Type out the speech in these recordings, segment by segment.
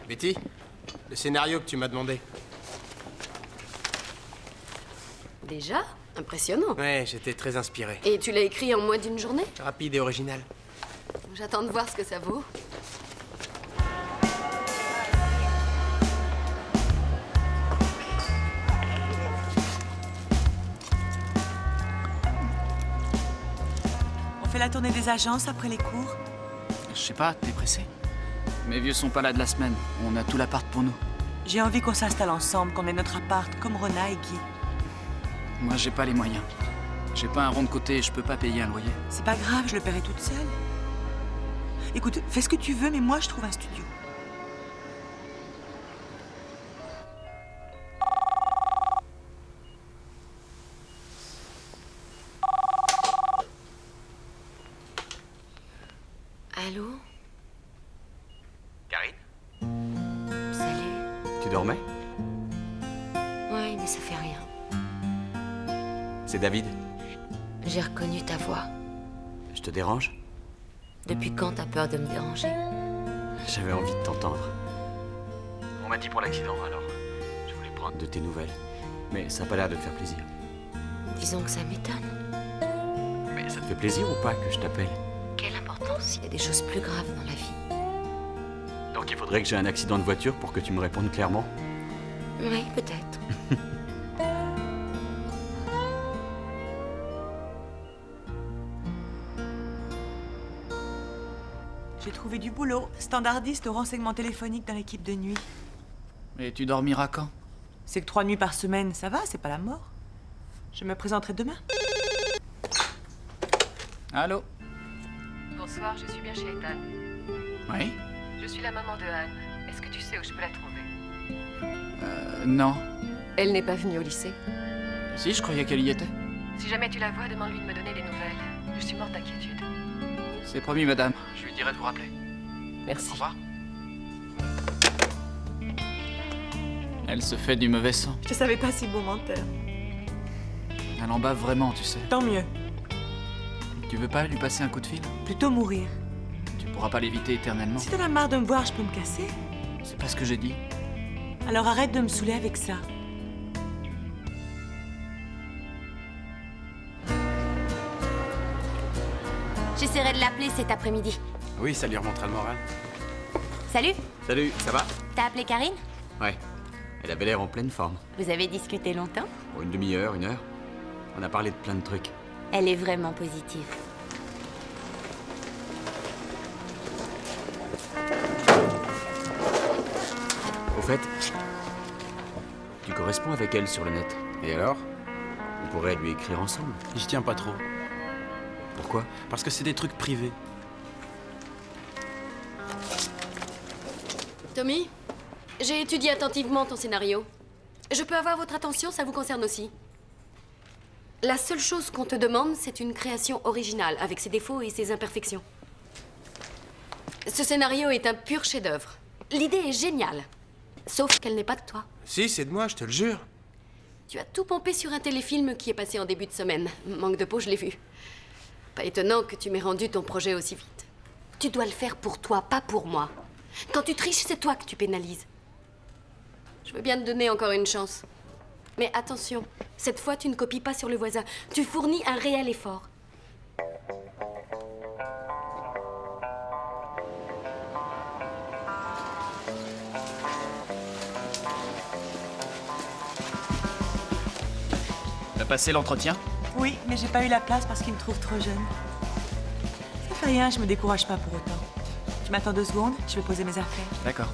Betty, le scénario que tu m'as demandé. Déjà? Impressionnant. Ouais, j'étais très inspiré. Et tu l'as écrit en moins d'une journée? Rapide et original. J'attends de voir ce que ça vaut. On fait la tournée des agences après les cours. Je sais pas, t'es pressé? Mes vieux sont pas là de la semaine. On a tout l'appart pour nous. J'ai envie qu'on s'installe ensemble, qu'on ait notre appart, comme Rona et Guy. Moi, j'ai pas les moyens. J'ai pas un rond de côté et je peux pas payer un loyer. C'est pas grave, je le paierai toute seule. Écoute, fais ce que tu veux, mais moi, je trouve un studio. Allô? Karine? Salut. Tu dormais? Ouais, mais ça fait rien. C'est David. J'ai reconnu ta voix. Je te dérange? Depuis quand t'as peur de me déranger? J'avais envie de t'entendre. On m'a dit pour l'accident, alors je voulais prendre de tes nouvelles. Mais ça a pas l'air de te faire plaisir. Disons que ça m'étonne. Mais ça te fait plaisir ou pas que je t'appelle? Quelle importance? Il y a des choses plus graves dans la vie. Donc il faudrait que j'ai un accident de voiture pour que tu me répondes clairement? Oui, peut-être. J'ai trouvé du boulot, standardiste au renseignement téléphonique dans l'équipe de nuit. Et tu dormiras quand? C'est que 3 nuits par semaine, ça va, c'est pas la mort. Je me présenterai demain. Allô? Bonsoir, je suis bien chez Ethan. Oui? Je suis la maman de Anne. Est-ce que tu sais où je peux la trouver? Non. Elle n'est pas venue au lycée. Si, je croyais qu'elle y était. Si jamais tu la vois, demande-lui de me donner des nouvelles. Je suis morte d'inquiétude. C'est promis, madame. Je lui dirai de vous rappeler. Merci. Au revoir. Elle se fait du mauvais sang. Je te savais pas si bon menteur. Elle en bave vraiment, tu sais. Tant mieux. Tu veux pas lui passer un coup de fil? Plutôt mourir. Tu pourras pas l'éviter éternellement. Si t'en as marre de me voir, je peux me casser. C'est pas ce que j'ai dit. Alors arrête de me saouler avec ça. J'essaierai de l'appeler cet après-midi. Oui, ça lui remontera le moral. Salut, Salut, ça va? t'as appelé Karine? Ouais. Elle avait l'air en pleine forme. Vous avez discuté longtemps? Pour une demi-heure, 1 heure. On a parlé de plein de trucs. Elle est vraiment positive. Au fait, tu corresponds avec elle sur le net. Et alors? On pourrait lui écrire ensemble. J'y tiens pas trop. Pourquoi? Parce que c'est des trucs privés. Tommy, j'ai étudié attentivement ton scénario. Je peux avoir votre attention, ça vous concerne aussi. La seule chose qu'on te demande, c'est une création originale, avec ses défauts et ses imperfections. Ce scénario est un pur chef-d'œuvre. L'idée est géniale, sauf qu'elle n'est pas de toi. Si, c'est de moi, je te le jure. Tu as tout pompé sur un téléfilm qui est passé en début de semaine. Manque de peau, je l'ai vu. Pas étonnant que tu m'aies rendu ton projet aussi vite. Tu dois le faire pour toi, pas pour moi. Quand tu triches, c'est toi que tu pénalises. Je veux bien te donner encore une chance. Mais attention, cette fois, tu ne copies pas sur le voisin. Tu fournis un réel effort. T'as passé l'entretien? Oui, mais j'ai pas eu la place parce qu'il me trouve trop jeune. Ça fait rien, je me décourage pas pour autant. Tu m'attends 2 secondes, je vais poser mes affaires. D'accord.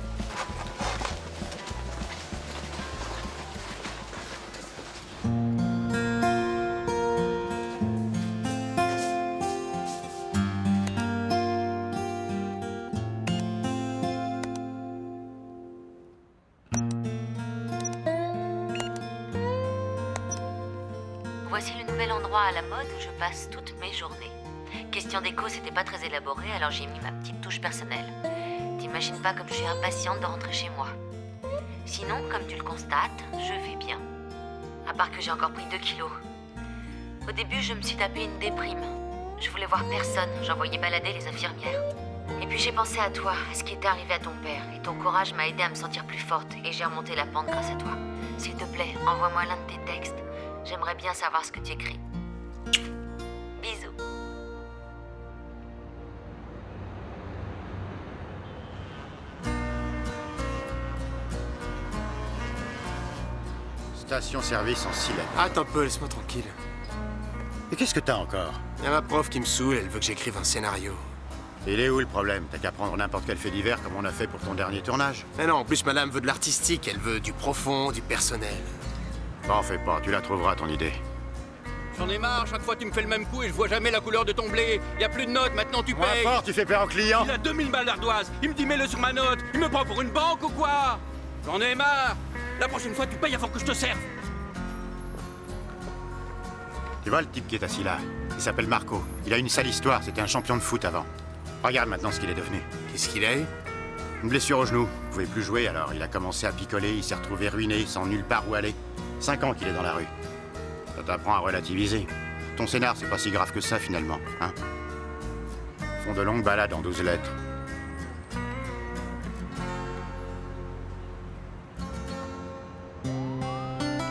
Voici le nouvel endroit à la mode où je passe toutes mes journées. Question déco, c'était pas très élaboré, alors j'ai mis ma petite touche personnelle. T'imagines pas comme je suis impatiente de rentrer chez moi. Sinon, comme tu le constates, je vais bien. À part que j'ai encore pris 2 kilos. Au début, je me suis tapé une déprime. Je voulais voir personne, j'envoyais balader les infirmières. Et puis j'ai pensé à toi, à ce qui était arrivé à ton père. Et ton courage m'a aidé à me sentir plus forte. Et j'ai remonté la pente grâce à toi. S'il te plaît, envoie-moi l'un de tes textes. J'aimerais bien savoir ce que tu écris. Bisous. Station-service en Silène. Attends un peu, laisse-moi tranquille. Et qu'est-ce que t'as encore? Il y a ma prof qui me saoule, elle veut que j'écrive un scénario. Il est où le problème? T'as qu'à prendre n'importe quel fait divers comme on a fait pour ton dernier tournage. Mais non, en plus madame veut de l'artistique, elle veut du profond, du personnel. T'en fais pas, tu la trouveras ton idée. J'en ai marre, chaque fois tu me fais le même coup et je vois jamais la couleur de ton blé. Y a plus de notes, maintenant tu Moins payes. fort, tu fais peur aux clients. Il a 2000 balles d'ardoise, il me dit mets-le sur ma note. Il me prend pour une banque ou quoi? J'en ai marre. La prochaine fois tu payes avant que je te serve. Tu vois le type qui est assis là? Il s'appelle Marco. Il a une sale histoire, c'était un champion de foot avant. Regarde maintenant ce qu'il est devenu. Qu'est-ce qu'il a eu? Une blessure au genou. Il pouvait plus jouer alors il a commencé à picoler, il s'est retrouvé ruiné, sans nulle part où aller. 5 ans qu'il est dans la rue. Ça t'apprend à relativiser. Ton scénar, c'est pas si grave que ça finalement, hein? Font de longues balades en 12 lettres.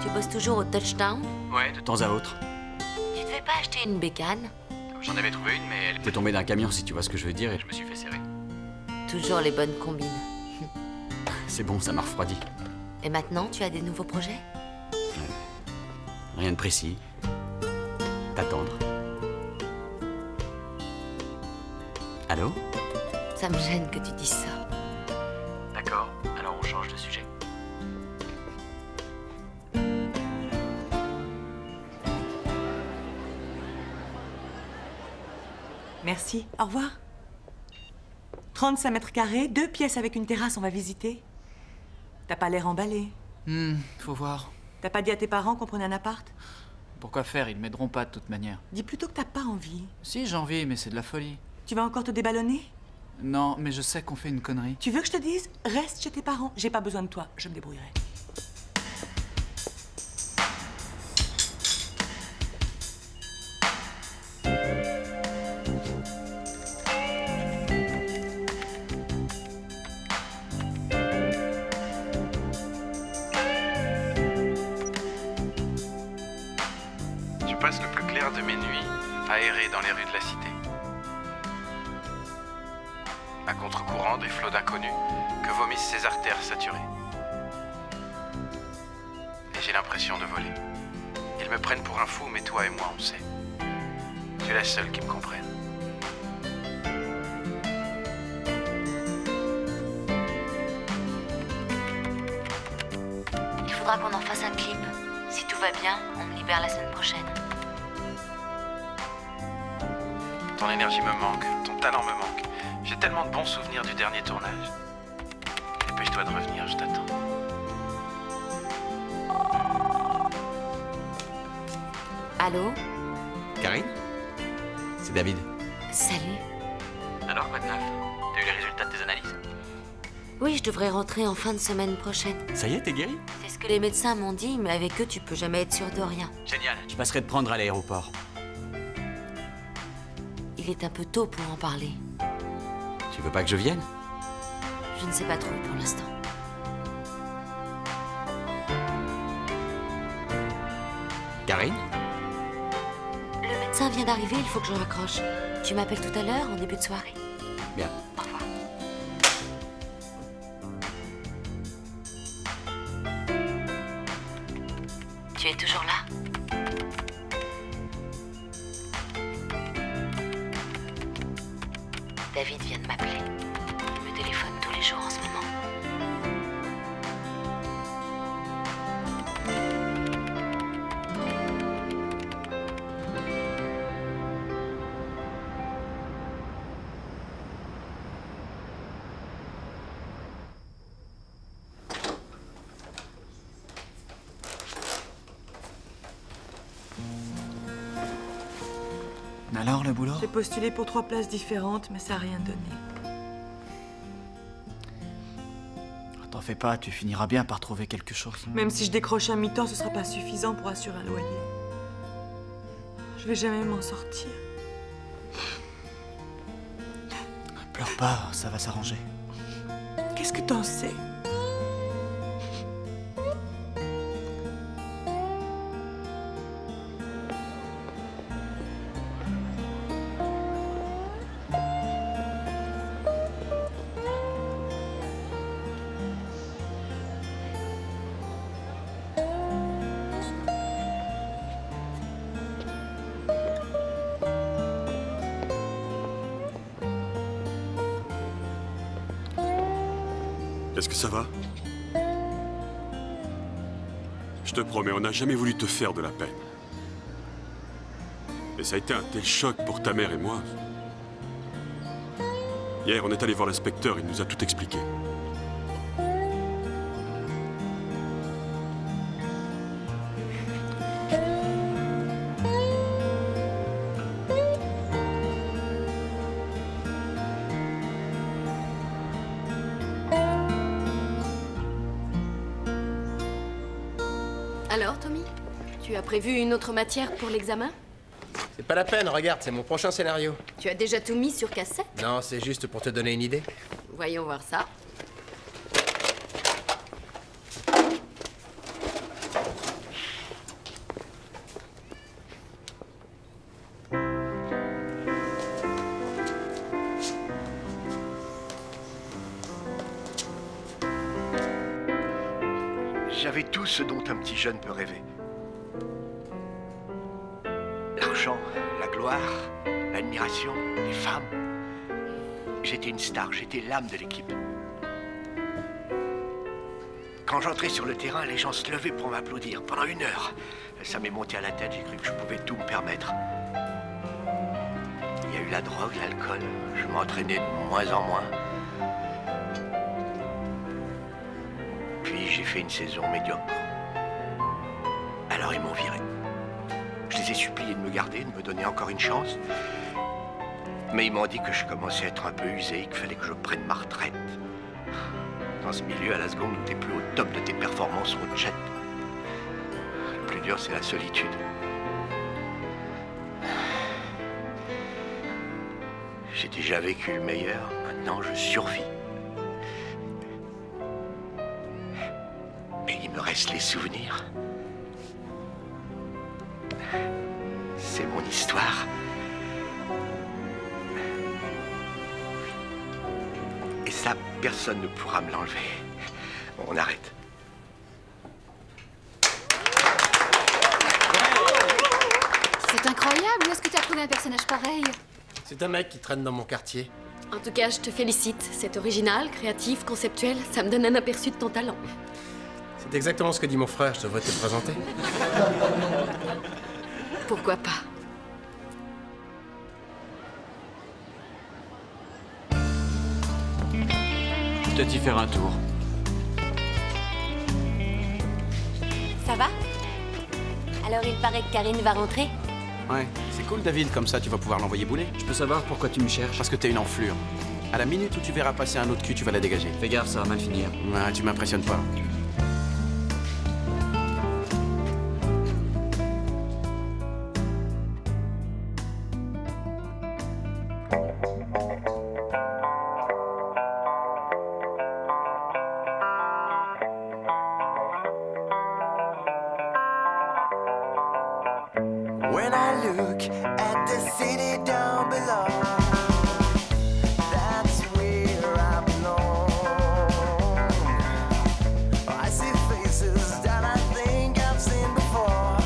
Tu bosses toujours au Touchdown? Ouais, de temps à autre. Tu devais pas acheter une bécane? J'en avais trouvé une, mais elle était tombée d'un camion, si tu vois ce que je veux dire, et je me suis fait serrer. Toujours les bonnes combines. C'est bon, ça m'a refroidi. Et maintenant, tu as des nouveaux projets? Rien de précis. T'attendre. Allô? Ça me gêne que tu dises ça. D'accord, alors on change de sujet. Merci. Au revoir. 35 mètres carrés, 2 pièces avec une terrasse, on va visiter. T'as pas l'air emballé. Faut voir. T'as pas dit à tes parents qu'on prenait un appart? Pourquoi faire? Ils m'aideront pas de toute manière. Dis plutôt que t'as pas envie. Si, j'ai envie, mais c'est de la folie. Tu vas encore te déballonner? Non, mais je sais qu'on fait une connerie. Tu veux que je te dise? Reste chez tes parents. J'ai pas besoin de toi. Je me débrouillerai. Je passe le plus clair de mes nuits à errer dans les rues de la cité. À contre-courant des flots d'inconnus que vomissent ces artères saturées. Et j'ai l'impression de voler. Ils me prennent pour un fou, mais toi et moi, on sait. Tu es la seule qui me comprenne. Il faudra qu'on en fasse un clip. Si tout va bien, on me libère la semaine prochaine. Ton énergie me manque, ton talent me manque. J'ai tellement de bons souvenirs du dernier tournage. Dépêche-toi de revenir, je t'attends. Allô? Karine? C'est David. Salut. Alors, quoi de neuf? T'as eu les résultats de tes analyses? Oui, je devrais rentrer en fin de semaine prochaine. Ça y est, t'es guéri? C'est ce que les médecins m'ont dit, mais avec eux, tu peux jamais être sûr de rien. Génial. Je passerai te prendre à l'aéroport. Il est un peu tôt pour en parler. Tu veux pas que je vienne? Je ne sais pas trop pour l'instant. Karine? Le médecin vient d'arriver, il faut que je raccroche. Tu m'appelles tout à l'heure, en début de soirée? Bien. Au revoir. Tu es toujours là? David vient de m'appeler. Il me téléphone tous les jours en ce moment. Alors, le boulot? J'ai postulé pour 3 places différentes, mais ça n'a rien donné. T'en fais pas, tu finiras bien par trouver quelque chose. Même si je décroche un mi-temps, ce sera pas suffisant pour assurer un loyer. Je vais jamais m'en sortir. Pleure pas, ça va s'arranger. Qu'est-ce que t'en sais? Est-ce que ça va? Je te promets, on n'a jamais voulu te faire de la peine. Et ça a été un tel choc pour ta mère et moi. Hier, on est allé voir l'inspecteur, il nous a tout expliqué. Alors, Tommy, tu as prévu une autre matière pour l'examen? C'est pas la peine, regarde, c'est mon prochain scénario. Tu as déjà tout mis sur cassette? Non, c'est juste pour te donner une idée. Voyons voir ça. J'avais tout ce dont un petit jeune peut rêver. L'argent, la gloire, l'admiration, les femmes. J'étais une star, j'étais l'âme de l'équipe. Quand j'entrais sur le terrain, les gens se levaient pour m'applaudir pendant 1 heure. Ça m'est monté à la tête, j'ai cru que je pouvais tout me permettre. Il y a eu la drogue, l'alcool, je m'entraînais de moins en moins. Puis j'ai fait une saison médiocre. Alors ils m'ont viré. Je les ai suppliés de me garder, de me donner encore une chance. Mais ils m'ont dit que je commençais à être un peu usé, qu'il fallait que je prenne ma retraite. Dans ce milieu, à la seconde où t'es plus au top de tes performances, on te jette. Le plus dur, c'est la solitude. J'ai déjà vécu le meilleur, maintenant je survis. Mais il me reste les souvenirs. C'est mon histoire. Et ça, personne ne pourra me l'enlever. On arrête. C'est incroyable, où est-ce que tu as trouvé un personnage pareil? C'est un mec qui traîne dans mon quartier. En tout cas, je te félicite. C'est original, créatif, conceptuel. Ça me donne un aperçu de ton talent. C'est exactement ce que dit mon frère, je devrais te le présenter. Pourquoi pas? Peut-être y faire un tour. Ça va? Alors il paraît que Karine va rentrer? Ouais, c'est cool David, comme ça tu vas pouvoir l'envoyer bouler. Je peux savoir pourquoi tu me cherches? Parce que t'es une enflure. À la minute où tu verras passer un autre cul, tu vas la dégager. Fais gaffe, ça va mal finir. Ouais, tu m'impressionnes pas. When I look at the city down below, that's where I belong. I see faces that I think I've seen before,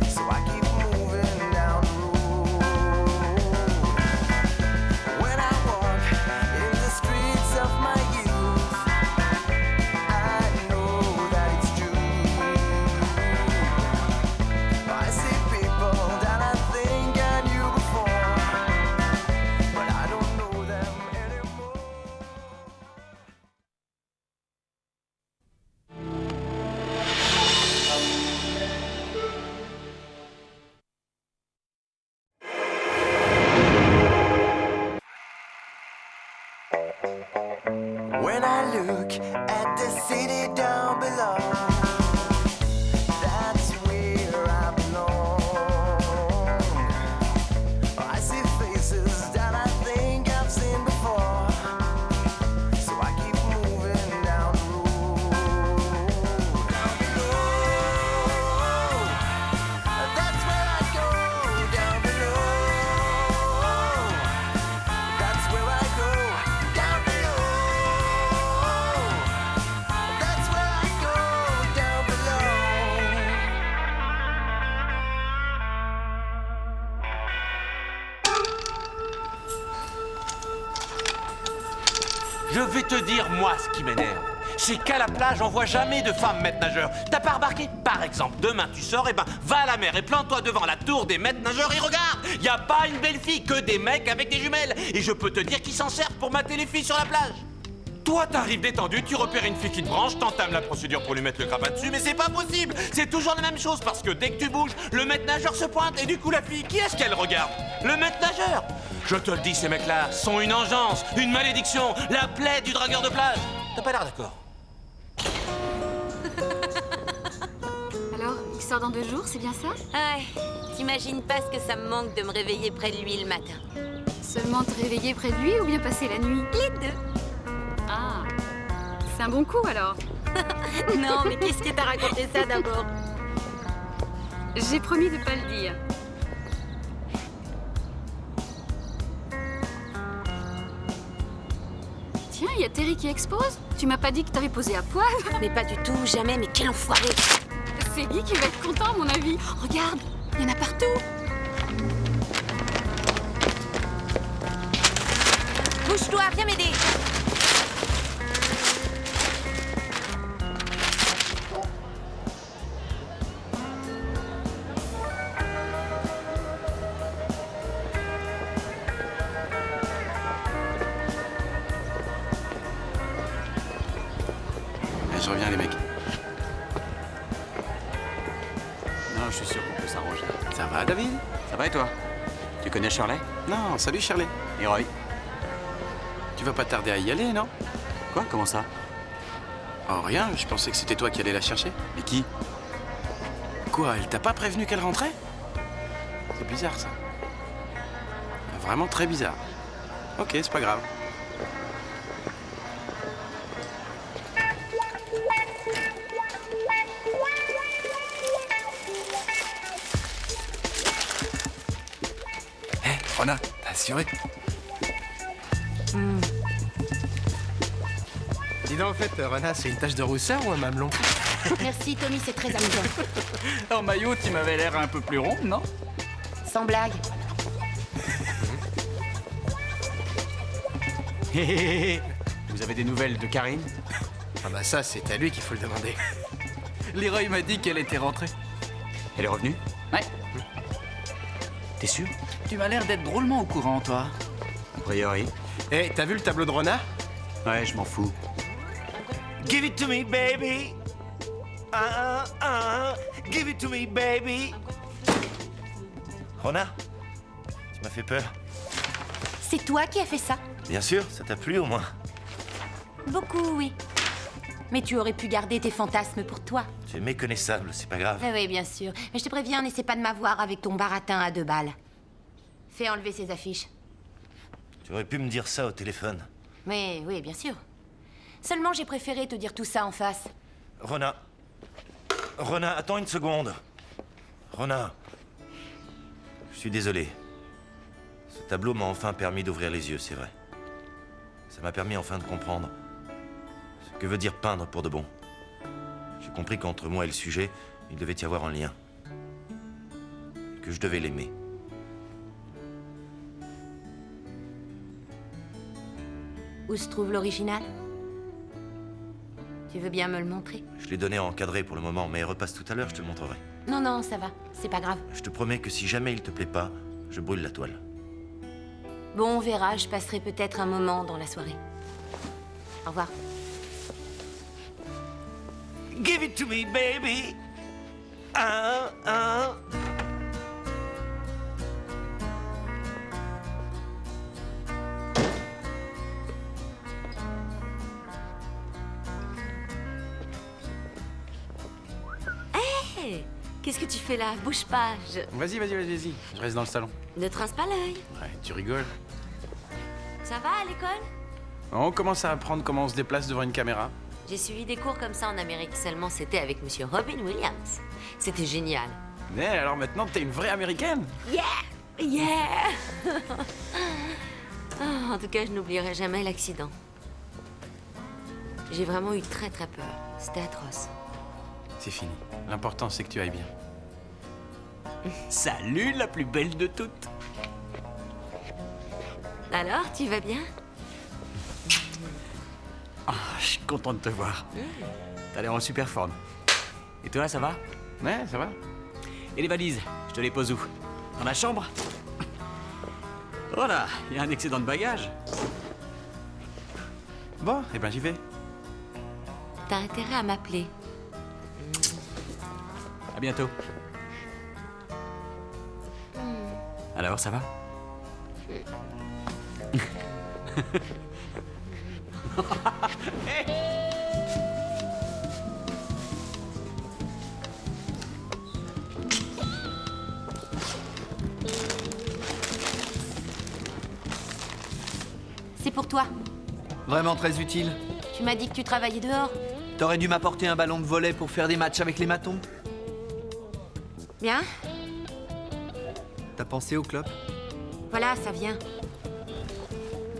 so I keep moving down the road. When I walk in the streets of my youth, I know that it's true. I see people that I think I knew before, but I don't know them anymore. When I look at the city down below, that's where I belong. I see faces that I think I've seen before. Je vais te dire, moi, ce qui m'énerve. C'est qu'à la plage, on voit jamais de femmes maîtres nageurs. T'as pas remarqué? Par exemple, demain tu sors, et ben, va à la mer et plante-toi devant la tour des maîtres nageurs et regarde. Y a pas une belle fille, que des mecs avec des jumelles. Et je peux te dire qu'ils s'en servent pour mater les filles sur la plage. Toi, t'arrives détendu, tu repères une fille qui te branche, t'entames la procédure pour lui mettre le crapin dessus, mais c'est pas possible. C'est toujours la même chose, parce que dès que tu bouges, le maître nageur se pointe, et du coup, la fille, qui est-ce qu'elle regarde? Le maître nageur. Je te le dis, ces mecs-là sont une engeance, une malédiction, la plaie du dragueur de plage. T'as pas l'air d'accord? Alors, il sort dans 2 jours, c'est bien ça? Ouais, t'imagines pas ce que ça me manque de me réveiller près de lui le matin. Seulement te réveiller près de lui ou bien passer la nuit? Les deux. Ah, c'est un bon coup alors. Non, mais qu'est-ce qui t'a raconté ça d'abord? J'ai promis de pas le dire. Tiens, il y a Terry qui expose. Tu m'as pas dit que t'avais posé à poil? Mais pas du tout, jamais, mais quel enfoiré! C'est Guy qui va être content, à mon avis. Regarde, il y en a partout. Bouge-toi, viens m'aider! Je reviens, les mecs. Non, je suis sûr qu'on peut s'arranger. Ça va, David? Ça va et toi? Tu connais Shirley? Non, salut, Shirley. Et Roy? Tu vas pas tarder à y aller, non? Quoi? Comment ça? Oh, rien, je pensais que c'était toi qui allais la chercher. Mais qui? Quoi, elle t'a pas prévenu qu'elle rentrait? C'est bizarre, ça. Vraiment très bizarre. Ok, c'est pas grave. Hé, Rona, t'as assuré? Dis donc, en fait, Rona, c'est une tache de rousseur ou un mamelon? Merci, Tommy, c'est très amusant. En maillot, tu m'avais l'air un peu plus ronde, non? Sans blague. Hé hé hé. Vous avez des nouvelles de Karine? Ah bah ça, c'est à lui qu'il faut le demander. Leroy m'a dit qu'elle était rentrée. Elle est revenue? Ouais. T'es sûr? Tu m'as l'air d'être drôlement au courant, toi. A priori. Hé, t'as vu le tableau de Rona? Ouais, je m'en fous. Give it to me, baby. Give it to me, baby. Rona, tu m'as fait peur. C'est toi qui as fait ça? Bien sûr, ça t'a plu au moins. Beaucoup, oui. Mais tu aurais pu garder tes fantasmes pour toi. Tu es méconnaissable, c'est pas grave. Ah oui, bien sûr. Mais je te préviens, n'essaie pas de m'avoir avec ton baratin à 2 balles. Fais enlever ces affiches. Tu aurais pu me dire ça au téléphone. Mais oui, bien sûr. Seulement, j'ai préféré te dire tout ça en face. Rona. Rona, attends une seconde. Rona. Je suis désolé. Ce tableau m'a enfin permis d'ouvrir les yeux, c'est vrai. Ça m'a permis enfin de comprendre ce que veut dire peindre pour de bon. J'ai compris qu'entre moi et le sujet, il devait y avoir un lien. Et que je devais l'aimer. Où se trouve l'original? Tu veux bien me le montrer? Je l'ai donné à encadrer pour le moment, mais repasse tout à l'heure, je te le montrerai. Non, non, ça va. C'est pas grave. Je te promets que si jamais il te plaît pas, je brûle la toile. Bon, on verra. Je passerai peut-être un moment dans la soirée. Au revoir. Give it to me, baby. Hé! Qu'est-ce que tu fais là? Bouge pas. Vas-y. Je reste dans le salon. Ne te rince pas l'œil. Ouais, tu rigoles. Ça va à l'école? On commence à apprendre comment on se déplace devant une caméra. J'ai suivi des cours comme ça en Amérique. Seulement, c'était avec Monsieur Robin Williams. C'était génial. Mais alors maintenant, t'es une vraie américaine? Yeah! Yeah! Oh, en tout cas, je n'oublierai jamais l'accident. J'ai vraiment eu très très peur. C'était atroce. C'est fini. L'important, c'est que tu ailles bien. Salut, la plus belle de toutes. Alors, tu vas bien? Ah, je suis content de te voir. T'as l'air en super forme. Et toi, ça va? Ouais, ça va. Et les valises, je te les pose où? Dans la chambre? Voilà, il y a un excédent de bagages. Bon, eh ben j'y vais. T'as intérêt à m'appeler. À bientôt. Alors, ça va? C'est pour toi. Vraiment très utile. Tu m'as dit que tu travaillais dehors. T'aurais dû m'apporter un ballon de volley pour faire des matchs avec les matons. Bien. T'as pensé au club? Voilà, ça vient.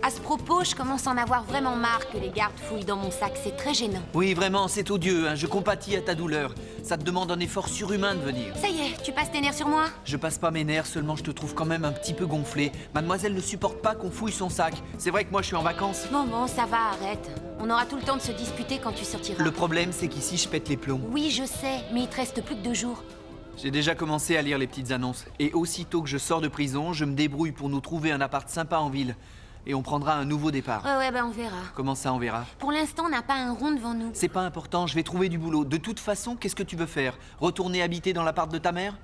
À ce propos, je commence à en avoir vraiment marre que les gardes fouillent dans mon sac. C'est très gênant. Oui, vraiment, c'est odieux, hein. Je compatis à ta douleur. Ça te demande un effort surhumain de venir. Ça y est, tu passes tes nerfs sur moi? Je passe pas mes nerfs, seulement je te trouve quand même un petit peu gonflé. Mademoiselle ne supporte pas qu'on fouille son sac. C'est vrai que moi je suis en vacances. Bon, ça va, arrête. On aura tout le temps de se disputer quand tu sortiras. Le problème, c'est qu'ici je pète les plombs. Oui, je sais, mais il te reste plus que 2 jours. J'ai déjà commencé à lire les petites annonces. Et aussitôt que je sors de prison, je me débrouille pour nous trouver un appart sympa en ville. Et on prendra un nouveau départ. Ouais, ben on verra. Comment ça, on verra? Pour l'instant, on n'a pas un rond devant nous. C'est pas important, je vais trouver du boulot. De toute façon, qu'est-ce que tu veux faire? Retourner habiter dans l'appart de ta mère?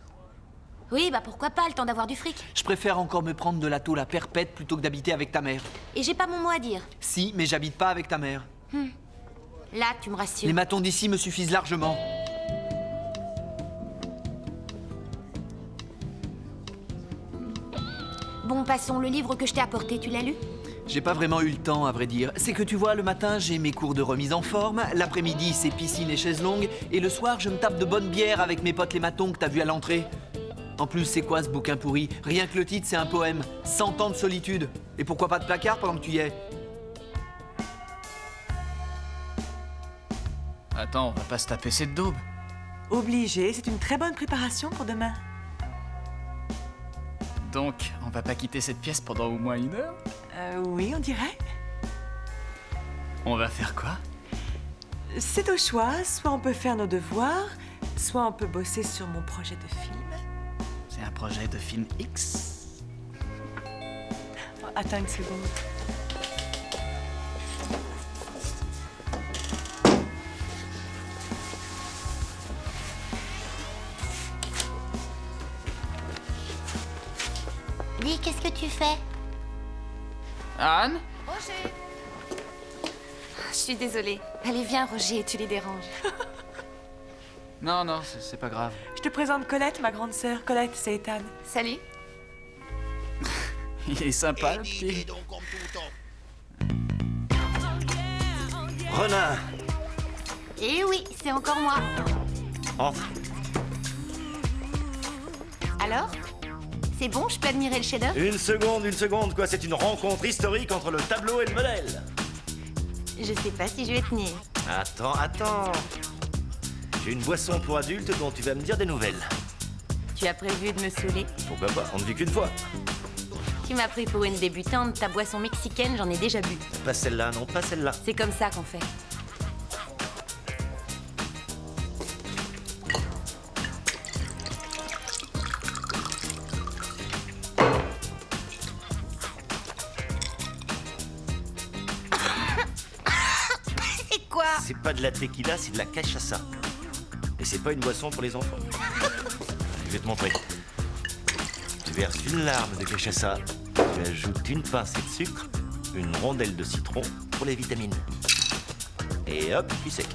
Oui, bah pourquoi pas, le temps d'avoir du fric. Je préfère encore me prendre de la tôle à perpète plutôt que d'habiter avec ta mère. Et j'ai pas mon mot à dire. Si, mais j'habite pas avec ta mère. Là, tu me rassures. Les matons d'ici me suffisent largement. Bon, passons, le livre que je t'ai apporté, tu l'as lu? J'ai pas vraiment eu le temps, à vrai dire. C'est que tu vois, le matin, j'ai mes cours de remise en forme, l'après-midi, c'est piscine et chaises longues, et le soir, je me tape de bonnes bières avec mes potes les matons que t'as vus à l'entrée. En plus, c'est quoi ce bouquin pourri? Rien que le titre, c'est un poème. 100 ans de solitude. Et pourquoi pas de placard pendant que tu y es? Attends, on va pas se taper cette daube. Obligé, c'est une très bonne préparation pour demain. Donc, on va pas quitter cette pièce pendant au moins 1 heure? Oui, on dirait. On va faire quoi? C'est au choix, soit on peut faire nos devoirs, soit on peut bosser sur mon projet de film. C'est un projet de film X? Oh, attends une seconde. Dis, qu'est-ce que tu fais? Anne? Roger! Je suis désolée. Allez, viens, Roger, tu les déranges. Non, c'est pas grave. Je te présente Colette, ma grande sœur. Colette, c'est Ethan. Salut. Il est sympa, le petit. Renin! Eh oui, c'est encore moi. Entre. Alors? C'est bon, je peux admirer le chef-d'œuvre? Une seconde, quoi. C'est une rencontre historique entre le tableau et le modèle. Je sais pas si je vais tenir. Attends. J'ai une boisson pour adultes dont tu vas me dire des nouvelles. Tu as prévu de me saouler? Pourquoi pas? On ne vit qu'une fois. Tu m'as pris pour une débutante, ta boisson mexicaine, j'en ai déjà bu. Pas celle-là, non, pas celle-là. C'est comme ça qu'on fait. C'est quoi? C'est pas de la tequila, c'est de la cachaça. Et c'est pas une boisson pour les enfants. Je vais te montrer. Tu verses une larme de cachaça, tu ajoutes une pincée de sucre, une rondelle de citron pour les vitamines. Et hop, puis sec.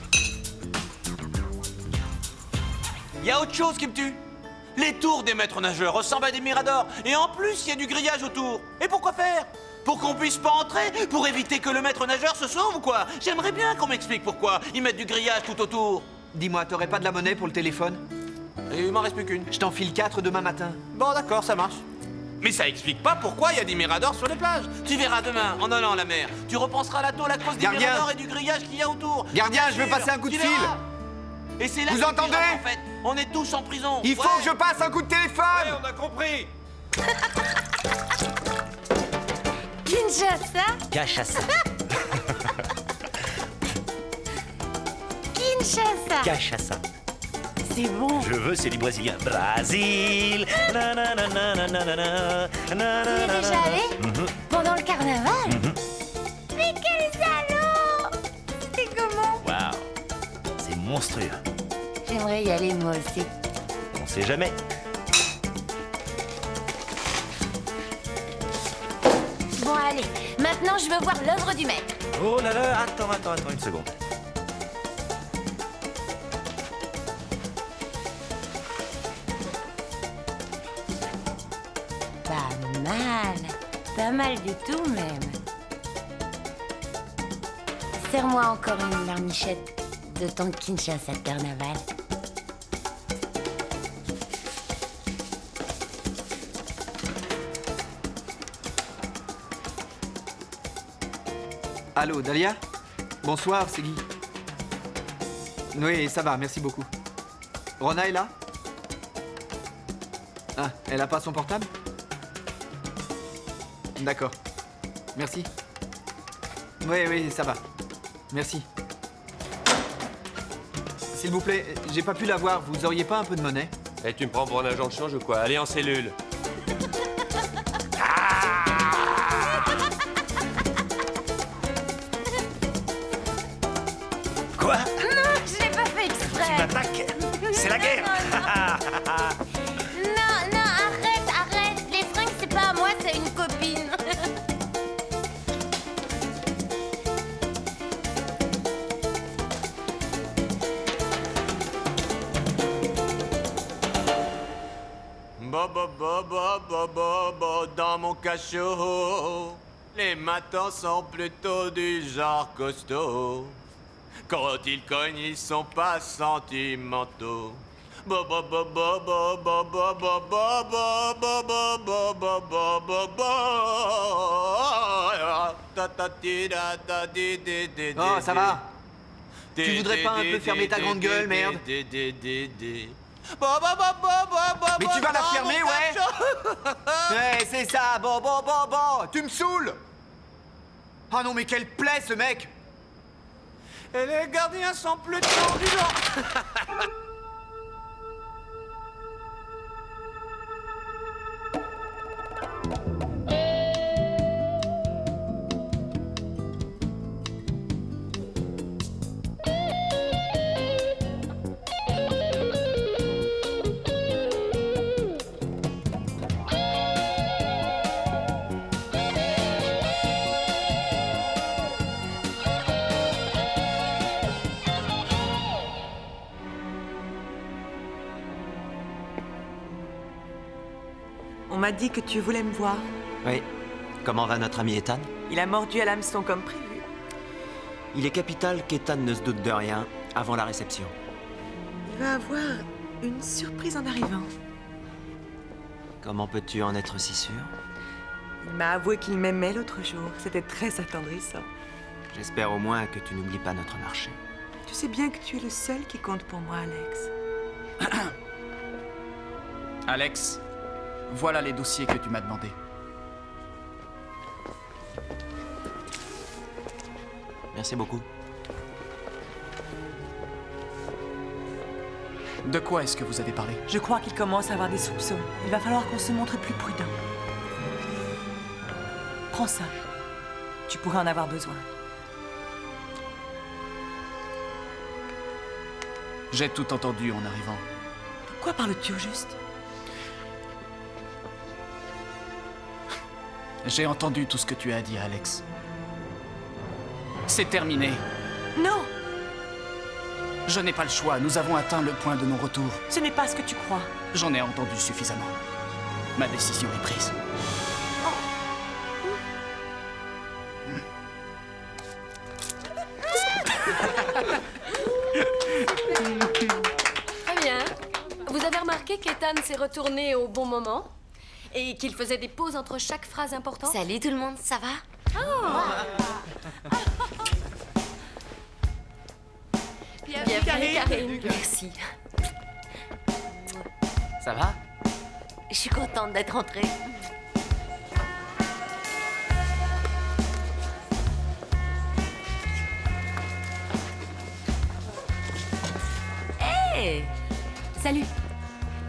Il y a autre chose qui me tue. Les tours des maîtres nageurs ressemblent à des miradors. Et en plus, il y a du grillage autour. Et pourquoi faire? Pour qu'on puisse pas entrer? Pour éviter que le maître nageur se sauve ou quoi? J'aimerais bien qu'on m'explique pourquoi ils mettent du grillage tout autour. Dis-moi, t'aurais pas de la monnaie pour le téléphone? Et il m'en reste plus qu'une. Je t'en file 4 demain matin. Bon, d'accord, ça marche. Mais ça explique pas pourquoi il y a des miradors sur les plages. Tu verras demain, en allant à la mer. Tu repenseras la tôle à cause des Gardien. miradors et du grillage qu'il y a autour. Gardien, Bien je veux sûr, passer un coup de tu fil. verras. Et c'est là Vous que tu entendez? verras, en fait. On est tous en prison. Il faut que je passe un coup de téléphone! Ouais, on a compris. Kinshasa? Cachaça. Kinshasa. Cachaça. C'est bon. Je veux, c'est du brésilien. Brasil. Na, na, na, na, na, na, na, na, Tu na, es na, déjà na. allé Mhm. pendant le carnaval? Mais quel salaud! C'est comment? Waouh. C'est monstrueux. J'aimerais y aller moi aussi. On sait jamais. Bon allez, maintenant je veux voir l'œuvre du maître. Oh là là, attends une seconde. Pas mal du tout même. Serre-moi encore une larmichette de ton Kinshasa de carnaval. Allô, Dahlia? Bonsoir, c'est Guy. Oui, ça va, merci beaucoup. Rona est là? Ah, elle a pas son portable? D'accord. Merci. Oui, ça va. Merci. S'il vous plaît, j'ai pas pu la voir. Vous auriez pas un peu de monnaie? Eh, tu me prends pour un agent de change ou quoi? Allez en cellule. Quoi? Non, je l'ai pas fait exprès. Tu m'attaques? C'est la guerre. Non, arrête. Les fringues, c'est pas à moi, c'est à une copine. Dans mon cachot, les matins sont plutôt du genre costaud. Quand ils cognent, ils sont pas sentimentaux. Oh, ça va. Tu voudrais pas un peu fermer ta grande gueule, merde? Mais tu vas la fermer, ouais? Ouais, c'est ça, bon, tu me saoules! Oh non, mais quelle plaie, ce mec! Et les gardiens sont plutôt du genre... On m'a dit que tu voulais me voir. Oui. Comment va notre ami Ethan? Il a mordu à l'hameçon comme prévu. Il est capital qu'Ethan ne se doute de rien avant la réception. Il va avoir une surprise en arrivant. Comment peux-tu en être si sûr? Il m'a avoué qu'il m'aimait l'autre jour. C'était très attendrissant. J'espère au moins que tu n'oublies pas notre marché. Tu sais bien que tu es le seul qui compte pour moi, Alex. Alex, voilà les dossiers que tu m'as demandés. Merci beaucoup. De quoi est-ce que vous avez parlé? Je crois qu'il commence à avoir des soupçons. Il va falloir qu'on se montre plus prudent. Prends ça. Tu pourrais en avoir besoin. J'ai tout entendu en arrivant. De quoi parles-tu au juste? J'ai entendu tout ce que tu as dit, Alex. C'est terminé. Non! Je n'ai pas le choix. Nous avons atteint le point de non-retour. Ce n'est pas ce que tu crois. J'en ai entendu suffisamment. Ma décision est prise. Très bien. Vous avez remarqué qu'Ethan s'est retourné au bon moment et qu'il faisait des pauses entre chaque phrase importante? Salut tout le monde, ça va? Bienvenue, Karine. Merci. Ça va? Je suis contente d'être rentrée. Hey! Salut.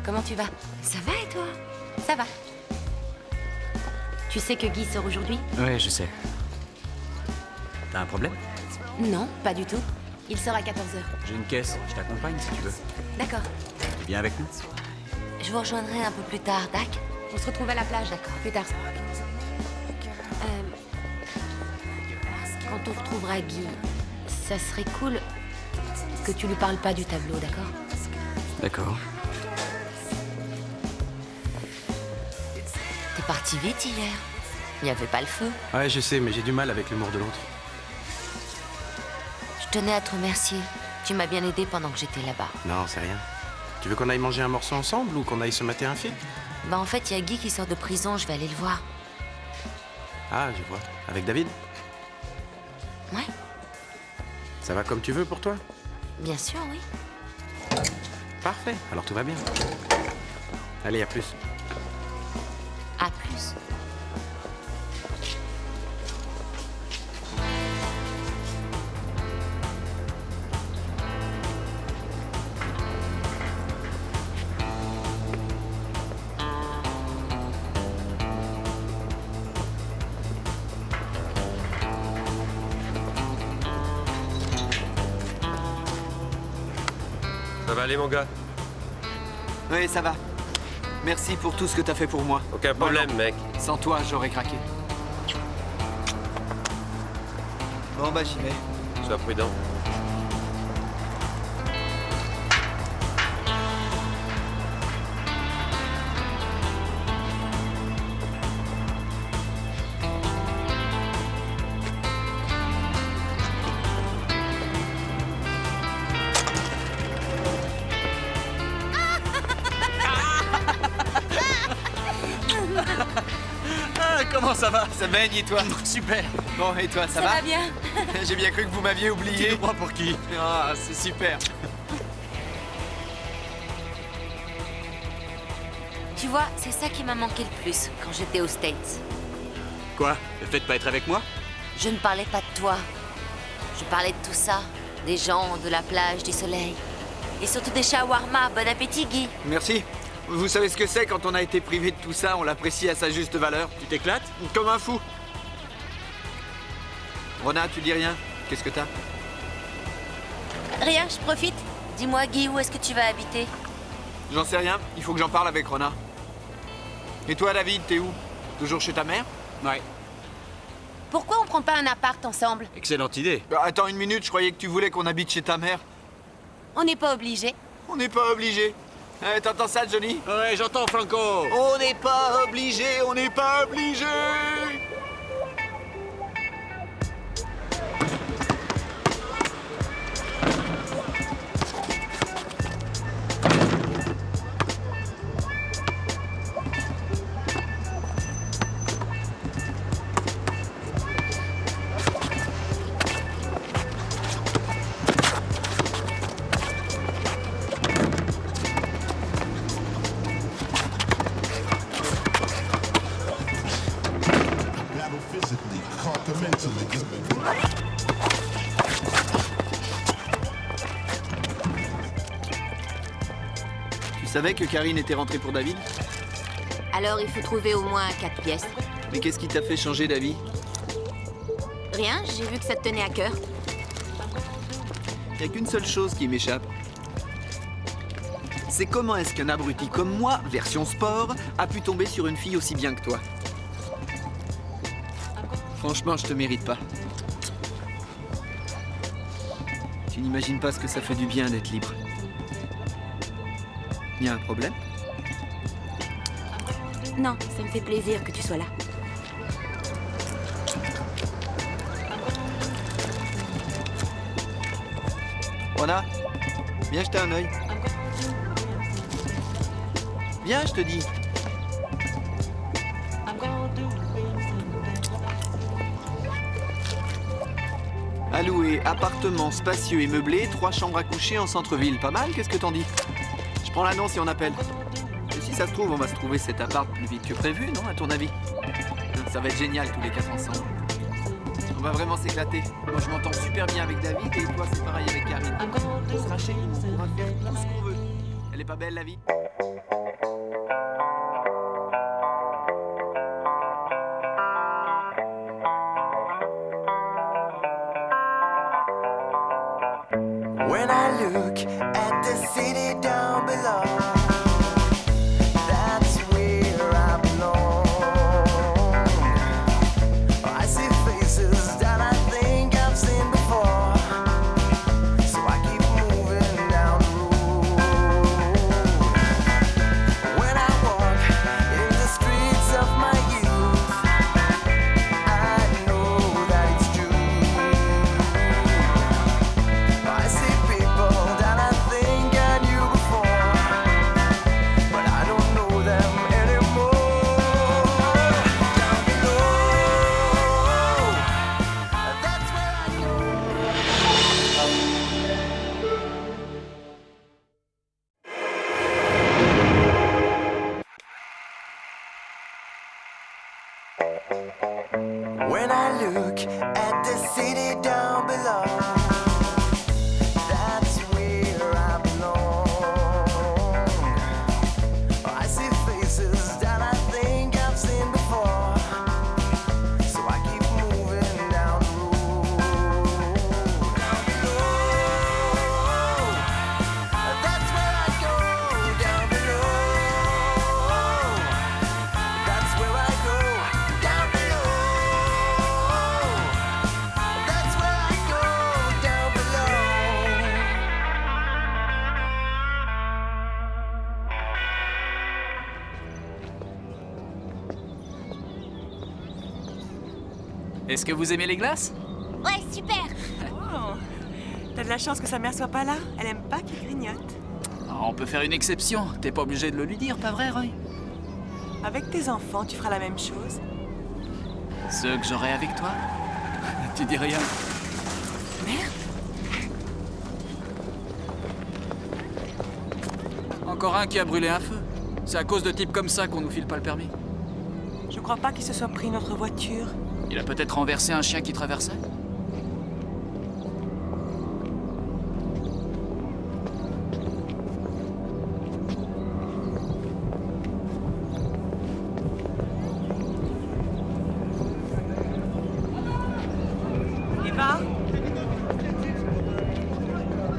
Comment tu vas? Ça va et toi? Ça va. Tu sais que Guy sort aujourd'hui? Ouais, je sais. T'as un problème? Non, pas du tout. Il sort à 14h. J'ai une caisse, je t'accompagne si tu veux. D'accord. Tu viens avec nous? Je vous rejoindrai un peu plus tard, Dac. On se retrouve à la plage, d'accord. Plus tard. Quand on retrouvera Guy, ça serait cool que tu lui parles pas du tableau, d'accord? D'accord. T'es parti vite hier. Il n'y avait pas le feu. Ouais, je sais, mais j'ai du mal avec l'humour de l'autre. Je tenais à te remercier. Tu m'as bien aidé pendant que j'étais là-bas. Non, c'est rien. Tu veux qu'on aille manger un morceau ensemble ou qu'on aille se mater un film? Bah en fait, il y a Guy qui sort de prison, je vais aller le voir. Ah, je vois. Avec David? Ouais. Ça va comme tu veux pour toi? Bien sûr, oui. Parfait, alors tout va bien. Allez, à plus. À plus. Ça va aller, mon gars? Oui, ça va. Merci pour tout ce que t'as fait pour moi. Aucun problème, mec. Sans toi, j'aurais craqué. Bon, bah, j'y vais. Sois prudent. Comment ça va? Ça baigne et toi? Super. Bon, et toi, ça va? Ça va bien. J'ai bien cru que vous m'aviez oublié. Tu me crois pour qui? Ah, c'est super. Tu vois, c'est ça qui m'a manqué le plus quand j'étais aux States. Quoi? Le fait de pas être avec moi? Je ne parlais pas de toi. Je parlais de tout ça. Des gens, de la plage, du soleil. Et surtout des shawarma. Bon appétit, Guy. Merci. Vous savez ce que c'est quand on a été privé de tout ça, on l'apprécie à sa juste valeur. Tu t'éclates? Comme un fou. Rona, tu dis rien? Qu'est-ce que t'as? Rien, je profite. Dis-moi, Guy, où est-ce que tu vas habiter? J'en sais rien, il faut que j'en parle avec Rona. Et toi, David, t'es où? Toujours chez ta mère? Ouais. Pourquoi on prend pas un appart ensemble? Excellente idée. Bah, attends une minute, je croyais que tu voulais qu'on habite chez ta mère. On n'est pas obligé. On n'est pas obligé. T'entends ça, Johnny? Ouais, j'entends, Franco. On n'est pas obligé, on n'est pas obligé. Tu savais que Karine était rentrée pour David? Alors il faut trouver au moins 4 pièces. Mais qu'est-ce qui t'a fait changer d'avis? Rien, j'ai vu que ça te tenait à cœur. Il n'y a qu'une seule chose qui m'échappe. C'est comment est-ce qu'un abruti comme moi, version sport, a pu tomber sur une fille aussi bien que toi? Franchement, je te mérite pas. Tu n'imagines pas ce que ça fait du bien d'être libre. Il y a un problème? Non, ça me fait plaisir que tu sois là. Rona, viens jeter un œil. Viens, je te dis. À louer, appartement spacieux et meublé, 3 chambres à coucher en centre-ville. Pas mal, qu'est-ce que t'en dis? Je prends l'annonce et on appelle. Et si ça se trouve, on va se trouver cet appart plus vite que prévu, non, à ton avis? Ça va être génial tous les 4 ensemble. va vraiment s'éclater. Moi, je m'entends super bien avec David et toi, c'est pareil avec Karine. Après, on sera chez nous, on pourra faire tout ce qu'on veut. Elle est pas belle, la vie? When I look at the city down below, that's where I belong. I see faces that I think I've seen before, so I keep moving down the road. When I walk in the streets of my youth, I know that it's true. I see people that I think I knew before, but I don't know them anymore. Down below, that's where I go. When I look at the city down below, that's where I belong. I see faces that I think I've seen before, so I keep moving down the road. Down below, that's where I go. Down below, that's where I go. Down below, that's where I go. Down below. Est-ce que vous aimez les glaces? Ouais, super. Oh, t'as de la chance que sa mère soit pas là. Elle aime pas qu'il grignote. Oh, on peut faire une exception. T'es pas obligé de le lui dire, pas vrai, Roy? Avec tes enfants, tu feras la même chose. Ceux que j'aurai avec toi? Tu dis rien. Merde. Encore un qui a brûlé un feu. C'est à cause de types comme ça qu'on nous file pas le permis. Je crois pas qu'il se soit pris notre voiture. Il a peut-être renversé un chien qui traversait. Eva?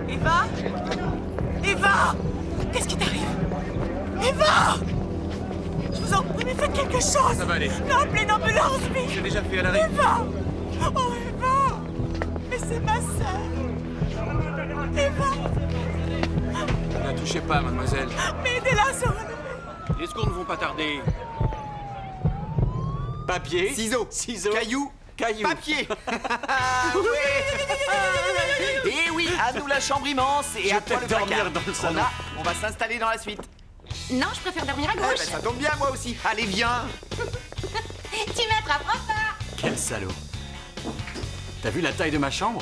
Eva? Eva! Qu'est-ce qui t'arrive? Eva! Je vous en prie, mais faites quelque chose! Ça va aller. Non, appelez une ambulance, vite! J'ai déjà fait à l'arrêt. Eva! Oh, Eva! Mais c'est ma sœur! Eva! Ne la touchez pas, mademoiselle. Mais aidez-la à se relever! Les secours ne vont pas tarder. Papier. Ciseaux. Caillou. Papier. Et oui, à nous la chambre immense et à toi le placard. dans le salon. Rona, on va s'installer dans la suite. Non, je préfère dormir à Eh gauche. ben, ça tombe bien, moi aussi. Allez, viens. Tu m'attraperas pas. Quel salaud. T'as vu la taille de ma chambre?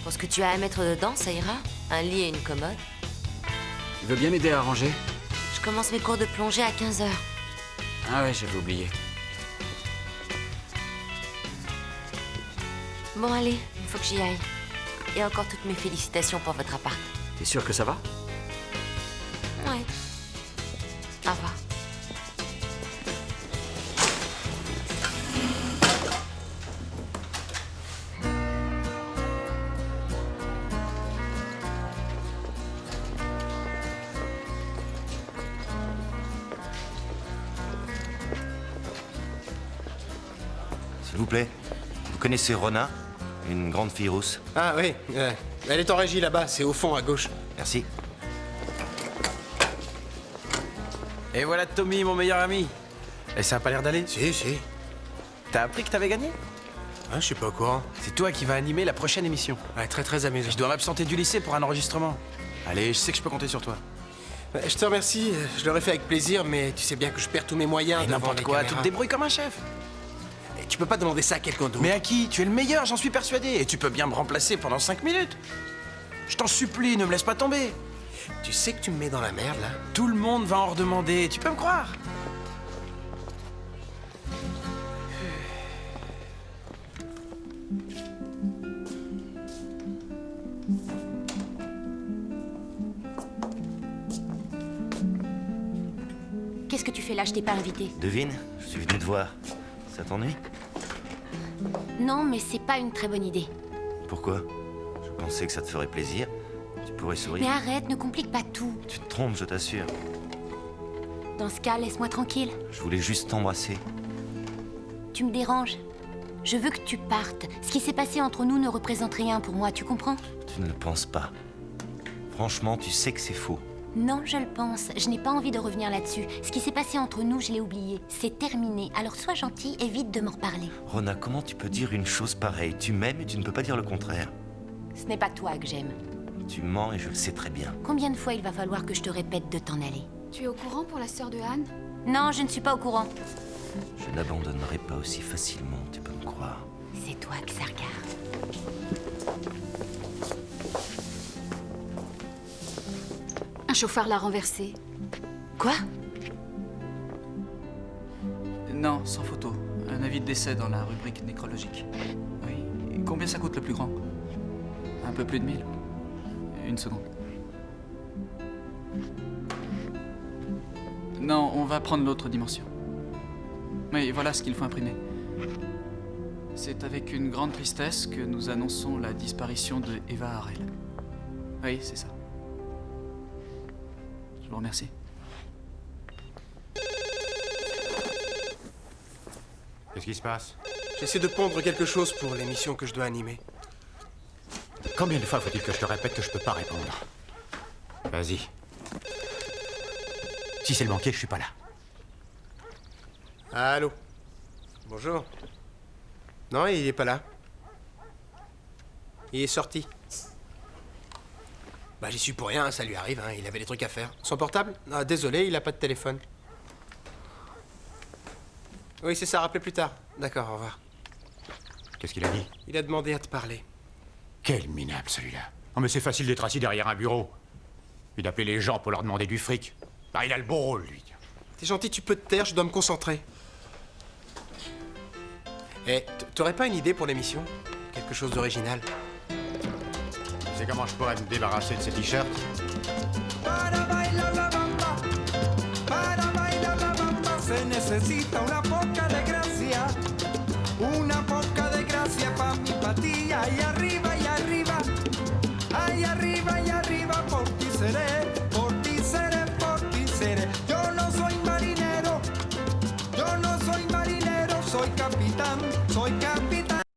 Pour ce que tu as à mettre dedans, ça ira. Un lit et une commode. Tu veux bien m'aider à ranger? Je commence mes cours de plongée à 15h. Ah ouais, j'avais oublié. Bon, allez, il faut que j'y aille. Et encore toutes mes félicitations pour votre appart. T'es sûr que ça va? Ouais. Au revoir. S'il vous plaît, vous connaissez Rona? Une grande fille rousse? Ah oui, elle est en régie là-bas, c'est au fond à gauche. Merci. Et voilà Tommy, mon meilleur ami. Et ça a pas l'air d'aller? Si, si. T'as appris que t'avais gagné? Ah, je suis pas au courant. C'est toi qui vas animer la prochaine émission. Ouais, très très amusant. Je dois m'absenter du lycée pour un enregistrement. Allez, je sais que je peux compter sur toi. Je te remercie, je l'aurais fait avec plaisir, mais tu sais bien que je perds tous mes moyens Et devant n'importe les quoi, tu caméras. te débrouilles comme un chef. Et tu peux pas demander ça à quelqu'un d'autre. Mais à qui? Tu es le meilleur, j'en suis persuadé. Et tu peux bien me remplacer pendant 5 minutes. Je t'en supplie, ne me laisse pas tomber. Tu sais que tu me mets dans la merde, là? Tout le monde va en redemander, tu peux me croire. Qu'est-ce que tu fais là? Je t'ai pas invité. Devine, je suis venu te voir. Ça t'ennuie? Non, mais c'est pas une très bonne idée. Pourquoi? Je pensais que ça te ferait plaisir. Tu pourrais sourire. Mais arrête, ne complique pas tout. Tu te trompes, je t'assure. Dans ce cas, laisse-moi tranquille. Je voulais juste t'embrasser. Tu me déranges. Je veux que tu partes. Ce qui s'est passé entre nous ne représente rien pour moi, tu comprends? Tu ne le penses pas. Franchement, tu sais que c'est faux. Non, je le pense. Je n'ai pas envie de revenir là-dessus. Ce qui s'est passé entre nous, je l'ai oublié. C'est terminé. Alors sois gentil, évite de m'en reparler. Rona, comment tu peux dire une chose pareille? Tu m'aimes et tu ne peux pas dire le contraire. Ce n'est pas toi que j'aime. Tu mens et je le sais très bien. Combien de fois il va falloir que je te répète de t'en aller? Tu es au courant pour la sœur de Anne? Non, je ne suis pas au courant. Je n'abandonnerai pas aussi facilement, tu peux me croire. C'est toi, Xargar. Un chauffeur l'a renversé. Quoi? Non, sans photo. Un avis de décès dans la rubrique nécrologique. Oui. Et combien ça coûte le plus grand? Un peu plus de 1000. Une seconde. Non, on va prendre l'autre dimension. Oui, voilà ce qu'il faut imprimer. C'est avec une grande tristesse que nous annonçons la disparition de Eva Harel. Oui, c'est ça. Je vous remercie. Qu'est-ce qui se passe? J'essaie de pondre quelque chose pour l'émission que je dois animer. Combien de fois faut-il que je te répète que je peux pas répondre? Vas-y. Si c'est le banquier, je suis pas là. Allô? Bonjour. Non, il est pas là. Il est sorti. Bah, j'y suis pour rien, ça lui arrive, hein, il avait des trucs à faire. Son portable? Ah, désolé, il a pas de téléphone. Oui, c'est ça, rappelez plus tard. D'accord, au revoir. Qu'est-ce qu'il a dit? Il a demandé à te parler. Quel minable, celui-là. Oh, mais c'est facile d'être assis derrière un bureau. Il appelait les gens pour leur demander du fric. Ah, il a le beau rôle, lui. T'es gentil, tu peux te taire, je dois me concentrer. Eh, t'aurais pas une idée pour l'émission? Quelque chose d'original? Tu sais comment je pourrais me débarrasser de ces t-shirts? Se necesita una poca de gracia pa' mi patilla. Ahí arriba, y arriba, ahí arriba, y arriba, por ti seré, por ti seré, por ti seré. Yo no soy marinero, soy capitán, soy capitán.